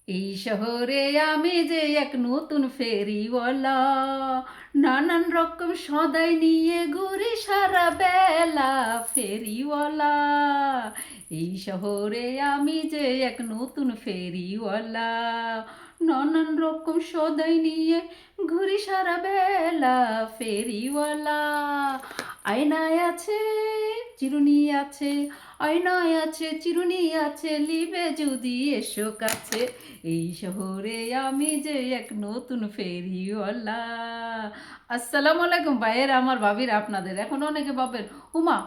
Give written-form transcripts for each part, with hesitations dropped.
এই শহরে আমি যে এক নতুন ফেরিওয়ালা, নানান রকম সদাই নিয়ে ঘুরি সারা বেলা ফেরিওয়ালা। এই শহরে আমি যে এক নতুন ফেরিওয়ালা, নানান রকম সদাই নিয়ে ঘুরি সারা বেলা ফেরিওয়ালা। আয়নায় আছে, চিরুনি আছে, আয়নায় আছে, চিরুনি আছে, লিবে যদি এসো কাছে। এই শহরে আমি যে এক নতুন ফেরিওয়ালা। আসসালামু আলাইকুম ভাইয়ের, আমার ভাবির, আপনাদের। এখন অনেকে ভাবেন, উমা,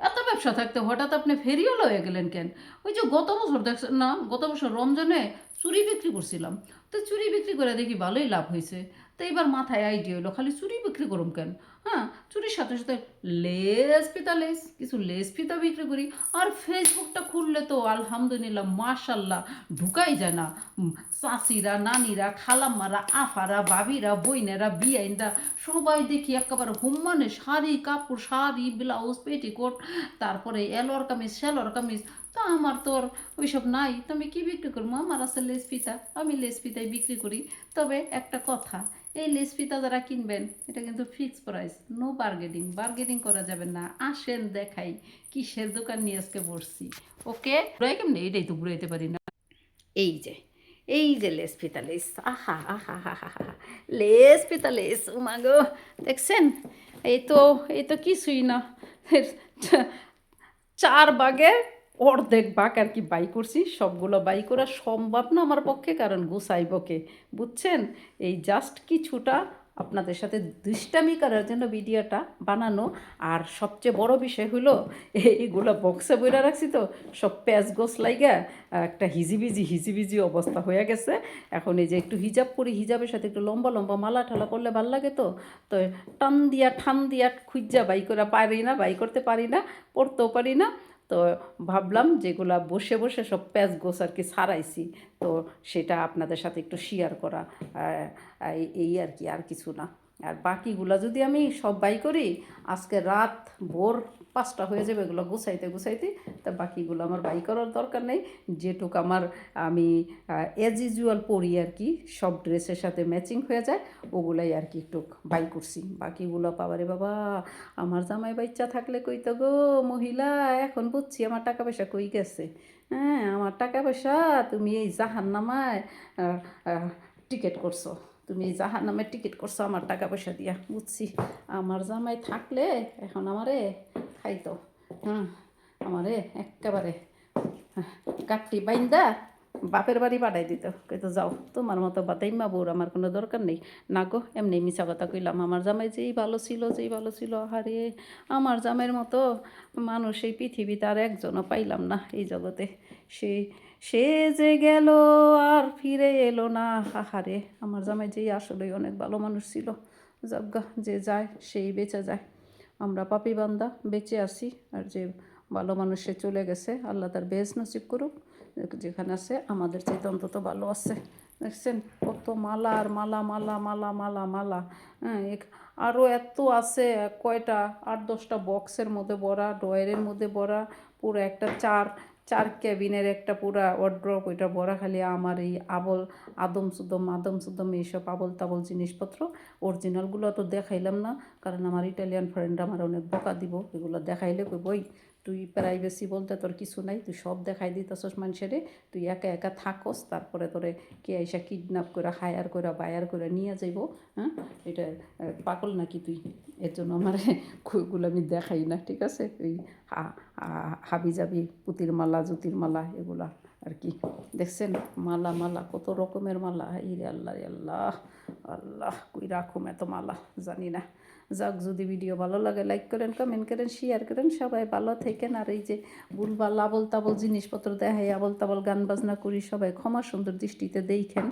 এত ব্যবসা থাকতে হঠাৎ আপনি ফেরিওয়ালা হয়ে গেলেন কেন? ওই যে গত বছর দেখছেন না, গত বছর রমজানে চুরি বিক্রি করছিলাম, তো চুরি বিক্রি করে দেখি ভালোই লাভ হয়েছে। তো এবার মাথায় আইডিয়া হলো, খালি চুরি বিক্রি করুম কেন? হ্যাঁ, চুরির সাথে সাথে লেস ফিতা, লেস কিছু লেস ফিতা বিক্রি করি। আর ফেসবুকটা খুললে তো আলহামদুলিল্লাহ মাশাল্লাহ ঢুকাই যায় না। চাচিরা, নানিরা, খালাম্মারা, আফারা, ভাবিরা, বইনেরা, বিয়াইনরা সবাই দেখি একেবারে হুম্মানে শাড়ি কাপড়, শাড়ি ব্লাউজ পেটিকোট, তারপরে এলোয়ার কামিজ, সেলোয়ার কামিজ। তা আমার তো আর ওইসব নাই, তো আমি কী বিক্রি করবো? আমার আছে লেস ফিতা, আমি লেস ফিতাই বিক্রি করি। তবে একটা কথা, এই লেস ফিতা যারা কিনবেন, এটা কিন্তু fix price, no bargaining, bargaining করা যাবে না। আসেন দেখাই কিসের দোকান নিয়ে আজকে বসছি। ওকে, ঘুরাই কেমনি? এটাই তো ঘুরাইতে পারি না। এই যে, এই যে লেস ফিতা, লেস, আহা আহা হা হা হা, লেস ফিতা, লেস, উমাগো, দেখছেন? এই তো, এই তো কিছুই না, চার ভাগের অর্ধেক ভাগ আর কি বাই করছি। সবগুলো বাই করা সম্ভব না আমার পক্ষে, কারণ গুছাইবকে, বুঝছেন? এই জাস্ট কিছুটা আপনাদের সাথে দুষ্টামি করার জন্য ভিডিওটা বানানো। আর সবচেয়ে বড় বিষয় হলো, এইগুলো বক্সে বইরা রাখছি তো, সব প্যাঁচ গোছ লাইগা একটা হিজিবিজি হিজিবিজি অবস্থা হয়ে গেছে। এখন এই যে একটু হিজাব পরি, হিজাবের সাথে একটু লম্বা লম্বা মালা ঠালা করলে ভাল লাগে, তো তো টান দিয়া ঠান দিয়া খুঁজা বাই করা পারি না, বাই করতে পারি না, পড়তেও পারি না। তো ভাবলাম যেগুলা বসে বসে সব প্যাচ গোছ আর কি ছাড়াইছি, তো সেটা আপনাদের সাথে একটু শেয়ার করা, এই আর কি, আর কিছু না। আর বাকিগুলা যদি আমি সব বাই করি, আজকে রাত ভোর 5টা হয়ে যাবে এগুলো গুছাইতে গুছাইতে। তা বাকিগুলো আমার বাই করার দরকার নেই। যেটুক আমার আমি অ্যাজ ইউজুয়াল পরি আর কি, সব ড্রেসের সাথে ম্যাচিং হয়ে যায়, ওগুলাই আর কি একটু বাই করছি। বাকিগুলো পাবারে বাবা, আমার জামাই বাচ্চা থাকলে কইতো গো মহিলা, এখন বুঝছি আমার টাকা পয়সা কই গেছে। হ্যাঁ, আমার টাকা পয়সা তুমি এই জাহান্নামায় টিকিট করছো, তুমি এই জাহান্নামের টিকিট করছো আমার টাকা পয়সা দিয়া, বুঝছি। আমার জামাই থাকলে এখন আমারে খাইতো। হ্যাঁ, আমারে একেবারে গাঁটটি বাইন্দা বাপের বাড়ি পাঠাই দিত, কইতো যাও, তোমার মতো বাতাইমা বউর আমার কোনো দরকার নেই। না গো, এমনি মিছা কথা কইলাম, আমার জামাই যেই ভালো ছিল, যেই ভালো ছিল, আহারে আমার জামাইয়ের মতো মানুষ এই পৃথিবীতে আর একজনও পাইলাম না এই জগতে। সে সে যে গেল আর ফিরে এলো না, আহারে আমার জামাই যেই আসলেই অনেক ভালো মানুষ ছিল। যজ্ঞা, যে যায় সেই বেঁচে যায়, আমরা পাপী বান্দা বেঁচে আসি। আর যে ভালো মানুষ সে চলে গেছে, আল্লাহ তার বেহেশত নসিব করুক, যেখানে আছে আমাদের চাইতে অন্তত ভালো আছে। দেখছেন কত মালা আর মালা, মালা মালা মালা মালা। হ্যাঁ, আরও এত আছে, কয়টা 8-10টা বক্সের মধ্যে ভরা, ড্রয়ারের মধ্যে ভরা, পুরো একটা চার চার ক্যাবিনের একটা পুরা ওয়ার্ড্রপ, ওইটা ভরা খালি আমার এই আদম সুদম এইসব আবল তাবল জিনিসপত্র। অরিজিনালগুলো তো দেখাইলাম না, কারণ আমার ইটালিয়ান ফ্রেন্ড আমার অনেক বকা দিব, এগুলো দেখাইলে কই বই, তুই প্রাইভেসি বলতে তোর কিছু নাই, তুই সব দেখাই দিতেছস মানুষেরে, তুই একা একা থাকস, তারপরে তোরে কে এসে কিডন্যাপ করে হায়ার করে বায়ার করে নিয়ে যাইব। হ্যাঁ, এটা পাগল নাকি তুই? এর জন্য আমার ওইগুলো আমি দেখাই না, ঠিক আছে? ওই হাবি জাবি পুতির মালা, জুতির মালা, এগুলা আর কি। দেখছেন মালা, মালা কত রকমের মালা, ইরে আল্লাহ রে আল্লাহ, আল্লাহ কই রাখুম এত মালা জানি না। যাক, যদি ভিডিও ভালো লাগে লাইক করেন, কমেন্ট করেন, শেয়ার করেন, সবাই ভালো থাকেন। আর এই যে ভুলভাল আবল তাবল জিনিসপত্র দেখাই, আবল তাবল গান বাজনা করি, সবাই ক্ষমা সুন্দর দৃষ্টিতে দেখেন।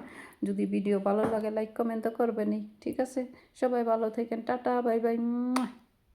যদি ভিডিও ভালো লাগে লাইক কমেন্ট তো করবেনই, ঠিক আছে? সবাই ভালো থাকেন, টাটা, বাই বাই।